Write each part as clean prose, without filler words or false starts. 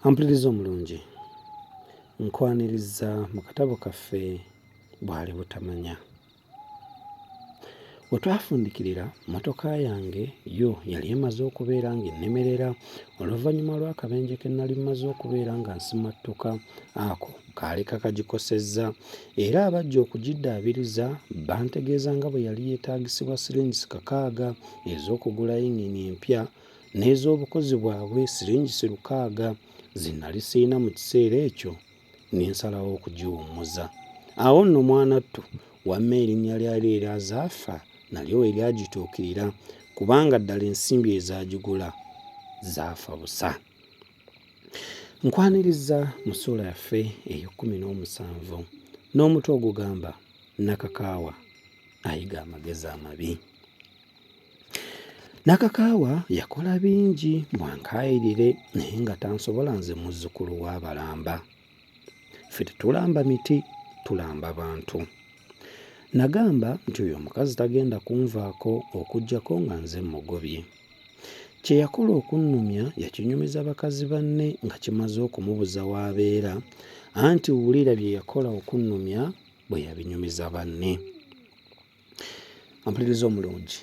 Ampuliriza omulungi, nkwaniriza mu katabo kaffe Bwali Butamanya. Bwe twafundikirira mmotoka yange yo yali emaze okubeera ng'ennemerera oluvannyuma lw'akabenje ke nnali mmaze okubeera nga nsimattuka ako kaali kakagikosezza era abajja okugiddaabiriza bantegeeza nga bwe yali yeetaagisibwa siringisi 600 ez'okugula yingini empya n'ez'obukozi bwabwe siringisi 600 zinali siina mu kiseera ekyo n'ensalawo okugiwummuza. Awo nno mwanattu wamma erinnya lyali eryazaafa nalyo eryagituukirira kubanga ddala ensimbi ezagigula zaafa busa. Nkwaniriza mu ssuula yaffe eyo17 n'omutwe ogugamba Nakakaawa ayiga amagezi amabi. Nakakaawa yakola bingi bwankaayirire naye nga tansobola nze muzzukulu w'abalamba. Ffe tetulamba miti, tulamba bantu. Nagamba nti oyo omukazi tagenda kunvaako okuggyako nga nze mmugobye. Kye yakola okunnumya yakinyumiza bakazi banne nga kimaze okumubuza w'abeera, anti wulira bye yakola okunnumya bwe yabinyumiza banne. Ampuliriza omulungi,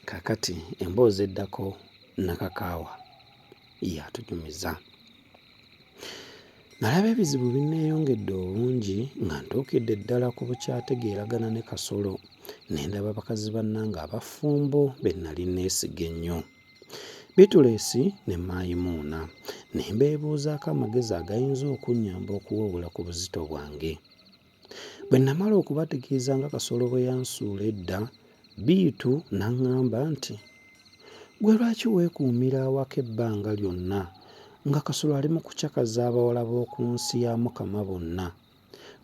kaakati emboozi eddako Nakakaawa yatunyumiza. Nalaba ebizibu binneeyongedde obungi nga ntuukidde ddala ku bukyategeeragana ne Kasolo ne ndaba bakazi bannange abafumbo be nnali neesiga ennyo. Bituleesi ne Maayimuuna ne mbeebuuzaako amagezi agayinza okunnyamba okuwewula ku buzito bwange. Bwe namala okubategeeza nga Kasolo bwe yansuula edda, Biitu n'aŋŋamba nti, "Gwe lwaki weekuumira awaka ebbanga lyonna nga Kasolo ali mu kucakaza abawala b'oku nsi ya Mukama bonna?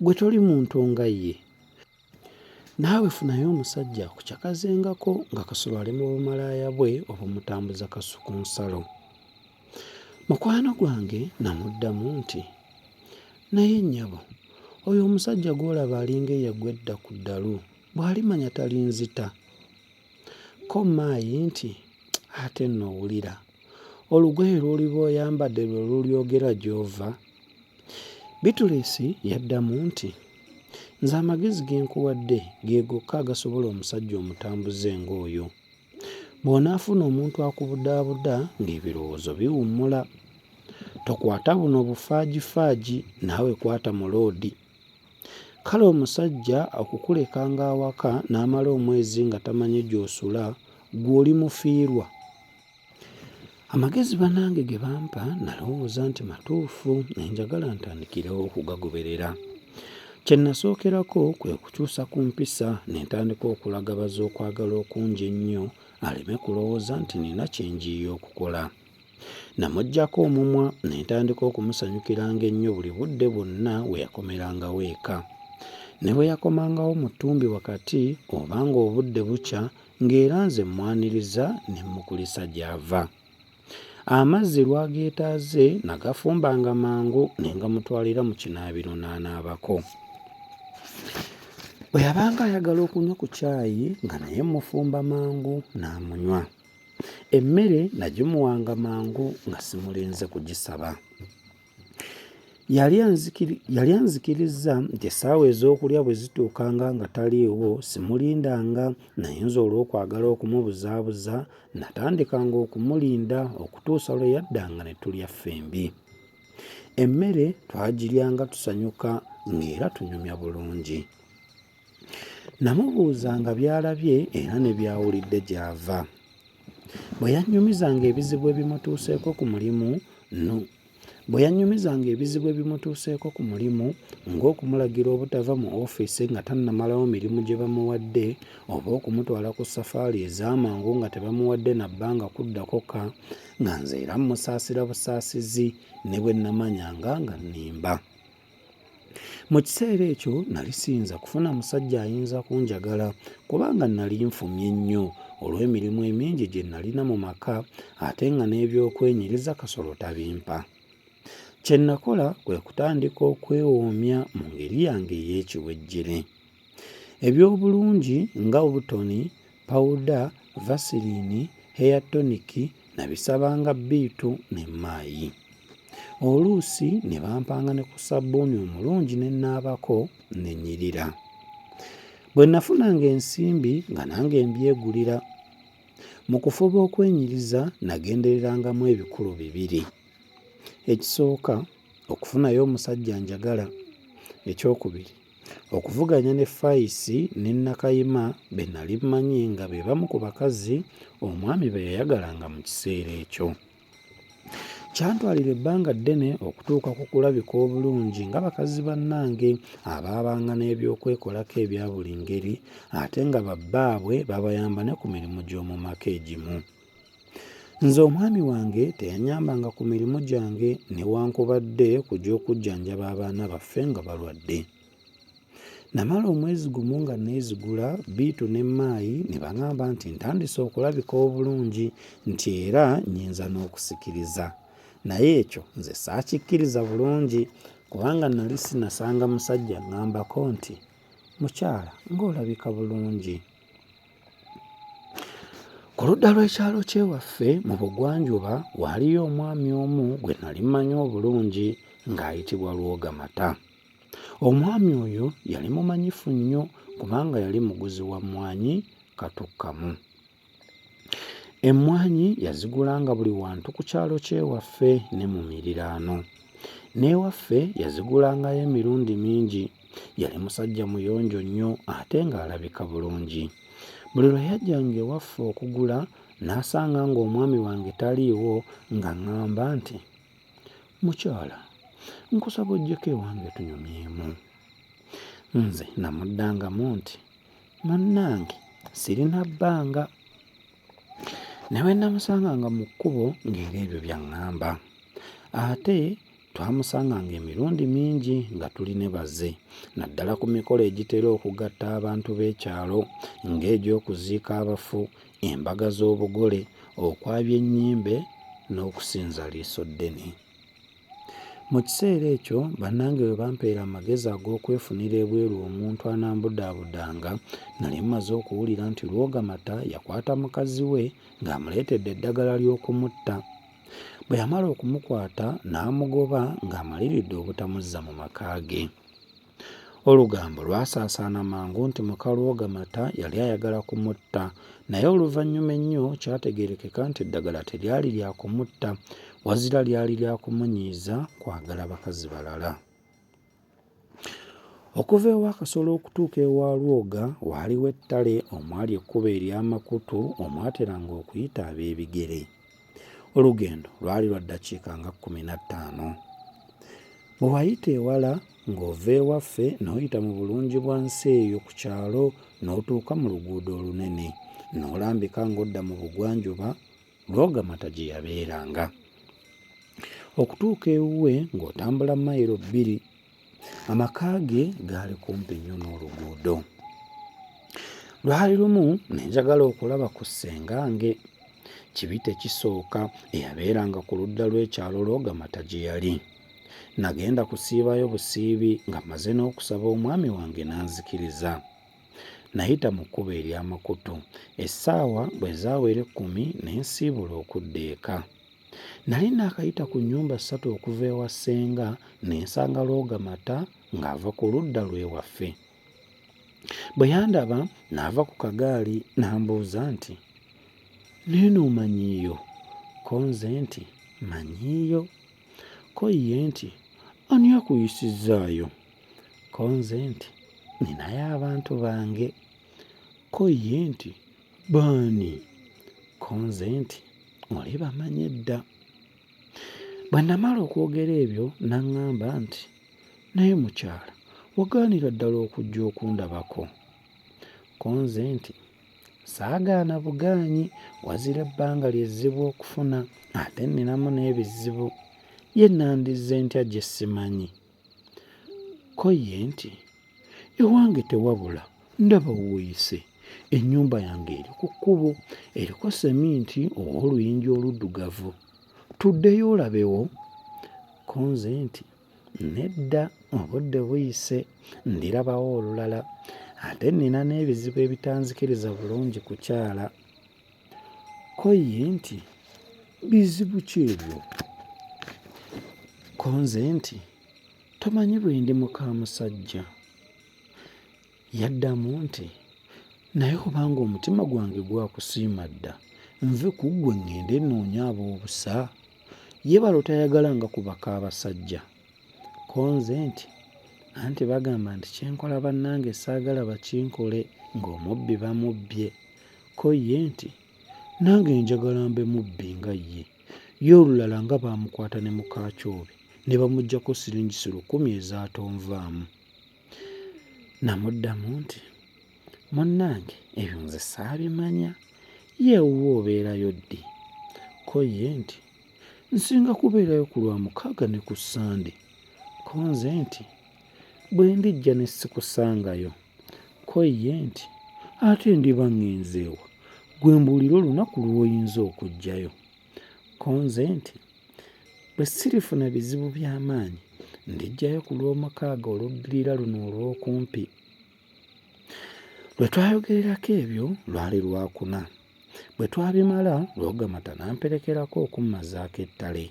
Gwe toli muntu nga ye. Naawe funayo omusajja akucakazengako nga Kasolo ali mu bumalaaya bwe obumutambuza kasu ku nsalo." Mukwano gwange namuddamu nti, "Naye nnyabo, oyo omusajja gw'olaba alinga eyaggwa edda ku ddalu bw'alimanya talinzita." Ko Maayi nti, "Ate nno owulira, olugoye lw'oliba oyambadde lwe lulyogera gy'ova." Bituleesi yaddamu nti, "Nze amagezi ge nkuwadde ge gokka agasobola omusajja omutambuze ng'oyo. Bw'onaafuna omuntu akubudaabuda ng'ebirowoozo biwummula. Tokwata buno bufaagifaagi, naawe kwata mu loodi. Kale omusajja okukulekanga awaka n'amala omwezi nga tamanyi gy'osula, gw'oli mufiirwa." Amagezi bannange ge bampa nalowooza nti matuufu naye njagala ntandikirewo okugagoberera. Kye nasookerako kwe kukyusa ku mpisa ne ntandika okulaga baz'okwagala okungi ennyo aleme kulowooza nti nina kye njiiye okukola. Namuggyako omumwa ne ntandika okumusanyukiranga ennyo buli budde bwonna we yakomerangawo eka. Ne bwe yakomangawo mu ttumbi wakati obanga obudde bukya ng'era nze mmwaniriza ne mmukulisa gy'ava. Amazzi lwageetaaze nagafumbanga mangu ne ngamutwalira mu kinaabiro n'anaabako. Bwe yabanga ayagala okunywa ku caayi nga naye mufumba mangu n'amunywa. Emmere nagimuwanga mangu nga simulenze kugisaba. Yali anzikiriza nti essaawa ez'okulya bwe zituukanga nga taliiwo simulindanga, naye nze olw'okwagala okumubuzaabuza natandikanga okumulinda okutuusa lwe yaddanga ne tulya ffembi. Emmere twagiryanga tusanyuka ng'era tunyumya bulungi. Namubuuzanga by'alabye era ne by'awulidde gy'ava. Bwe yannyumizanga ebizibu ebimutuuseeko ku mulimu ng'okumulagira obutava mu ofiisi nga tannamalawo mirimu gye bamuwadde oba okumutwala ku safaali ez'amangu nga tebamuwadde na bbanga kuddako nga nze era mmusaasira busaasizi ne bwe namanyanga nga nnimba. Mu kiseera ekyo nali siyinza kufuna musajja ayinza kunjagala kubanga nali nfumye nnyo olw'emirimu emingi gye nalina mu maka ate nga n'ebyokwenyiriza Kasolo tabimpa. Kye nakola kwe kutandika okwewoomya mu ngeri yange ey'ekiwejjere. Eby'obulungi nga obutoni, pawuda, vasiliini, heya toniki nabisabanga Biitu ne Maayi. oluusi ne bampanga ne ku sabbuuni omulungi ne nnaabako ne nnyirira. Bwe nafunanga ensimbi nga nange mbyegulira. Mu kufuba okwenyiriza nagendererangamu ebikulu 2. Ekisooka, okufunayo omusajja njagala. Ekyokubiri, okuvuganya ne Fayisi ne Nakayima be nali mmanyi nga be bamu ku bakazi omwami be yayagalanga mu kiseera ekyo. Kyantwalira ebbanga ddene okutuuka ku kulabika obulungi nga bakazi bannange abaabanga n'ebyokwekolako ebya buli ngeri ate nga babbaabwe babayamba ne ku mirimu gy'omu maka egimu. Nze omwami wange teyanyambanga ku mirimu gyange newankubadde ku gy'okujjanjaba abaana baffe nga balwadde. Namala omwezi gumu nga neezigula, Biitu ne Maayi ne baŋŋamba nti ntandise okulabika obulungi nti era nnyinza n'okusikiriza. Naye ekyo nze saakikkiriza bulungi kubanga nali sinasanga musajja ŋŋambako nti mukyala ng'olabika bulungi. Ku ludda lw'ekyalo ky'ewaffe mu bugwanjuba waaliyo omwami omu gwe nali mmanyi obulungi ng'ayitibwa Lwogamata. Omwami oyo yali mumanyifu nnyo kubanga yali muguzi wa mmwanyi katukkamu. Emmwanyi yazigulanga buli wantu ku kyalo ky'ewaffe ne mu miriraano. N'ewaffe yazigulangayo emirundi mingi. Yali musajja muyonjo nnyo ate ng'alabika bulungi. Buli lwe yajjanga ewaffe okugula n'asanga ng'omwami wange taliiwo nga ŋŋamba nti mukyala nkusaba oggyeko ewange tunyumyemu. Nze namuddangamu nti munnange sirina bbanga. Ne bwe namusanganga mu kkubo ng'era ebyo byaŋŋamba. Ate twamusanganga emirundi mingi nga tuli ne baze, naddala ku mikolo egitera okugatta abantu b'ekyalo ng'egy'okuziika abafu, embaga z'obugole, okwabya ennyimbe n'okusinza liiso ddene. Mu kiseera ekyo bannange bwe bampeera amagezi ag'okwefunira ebweru omuntu anambudaabudanga, nali mmaze okuwulira nti Lwogamata yakwata mukazi we ng'amuleetedde eddagala ly'okumutta. Bwe yamala okumukwata n'amugoba ng'amaliridde obutamuzza mu maka ge. Olugambo lwasaasaana mangu nti muka Lwogamata yali ayagala kumutta, naye oluvannyuma ennyo kyategeerekeka nti eddagala teryali lya kumutta, wazira lyali lya kumunyiiza kwagala bakazi balala. Okuva ewa Kasolo okutuuka ewa Lwoga waaliwo ettale omwali ekkubo ery'amakutu omwateranga okuyita ab'ebigere. Olugendo lwali lwa ddakiika nga 15. Bwe wayita ewala ng'ova ewaffe n'oyita mu bulungi bwa nsi eyo ku kyalo n'otuuka mu luguudo olunene n'olambika ng'odda mu bugwanjuba Lwogamata gye yabeeranga. Okutuuka ewuwe ng'otambula mayiro 2. Amaka ge gaali kumpi nnyo n'oluguudo. Lwali lumu ne njagala okulaba ku ssengange Kibite kisooka eyabeeranga ku ludda lw'ekyalo Lwogamata gye yali. Nagenda kusiibayo busiibi nga maze n'okusaba omwami wange n'anzikiriza. Nayita mu kkubo ery'amakutu. Essaawa bwe zaawera 10 ne nsiibula okudda eka. Nali naakayita ku nnyumba 3 okuva ewa ssenga ne nsanga Lwogamata ng'ava ku ludda lw'ewaffe. Bwe yandaba n'ava ku kagaali n'ambuuza nti neeno omanyiiyo? Ko nze nti manyiiyo. Ko ye nti ani akuyisizzaayo? Ko nze nti ninayo abantu bange. Ko ye nti baani? Ko nze nti oli bamanyi dda. Bwe namala okwogera ebyo n'aŋŋamba nti naye mukyala wagaanira ddala okujja okundabako. Ko nze nti saagaana bugaanyi, wazira ebbanga ly'ezzibu okufuna ate nninamu n'ebizibu, ye nandizze ntya gye simanyi. Ko ye nti ewange tewabula ndaba wuuyise, ennyumba yange eri ku kkubo, eriko seminti ow'oluyinja oluddugavu, tuddeyo olabewo. Ko nze nti nedda, obudde buyise, ndirabawo olulala, ate nnina n'ebizibu ebitanzikiriza bulungi kukyala. Ko ye nti bizibu ki ebyo? Konze nti, tomanyi bwe ndi muka musajja. Yaddamu nti, naye obanga omutima gwange gwakusiima dda, nve ku ggwe ŋŋende nnoonya ab'obusa. Ye balo tayagalanga kubaka abasajja. Konze nti, anti bagamba nti kyenkola bannange saagala bakinkole, ng'omubbi bamubbye. Ko ye nti, nange njagala mbe mubbi nga ye. Ye olulala nga baamukwata ne muka Kyobe ne bamuggyako siringisi 1000 ezaatonvaamu. Namuddamu nti, munnange ebyo nze saabimanya, yeewuwo obeerayo ddi? Ko ye nti, nsinga kubeerayo ku Lwamukaaga ne ku Ssande. Konze nti, bwe ndijja ne sikusangayo. Ko ye nti, ate ndiba ŋŋenzeewa, gwe mbuulira olunaku lw'oyinza okujjayo. Konze nti, bwe sirifuna bizibu by'amaanyi ndijjayo ku Lwomukaaga oluddirira luno olw'okumpi. Lwe twayogererako ebyo lwali Lwakuna. Bwe twabimala Lwogamata n'amperekerako okummazaako ettale.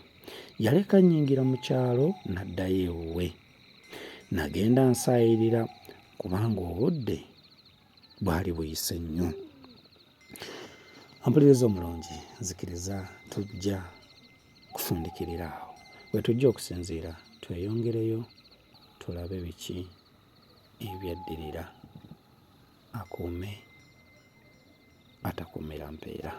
Yaleka nnyingira mu kyalo n'addayo ewuwe. Nagenda nsaayirira kubanga obudde bwali buyise nnyo. Ampuliriza omulungi, nzikiriza tujja kufundikirira awo. Bwe tujja okusinziira tweyongereyo tulabe biki ebyaddirira. Akuume atakuumira mpeera.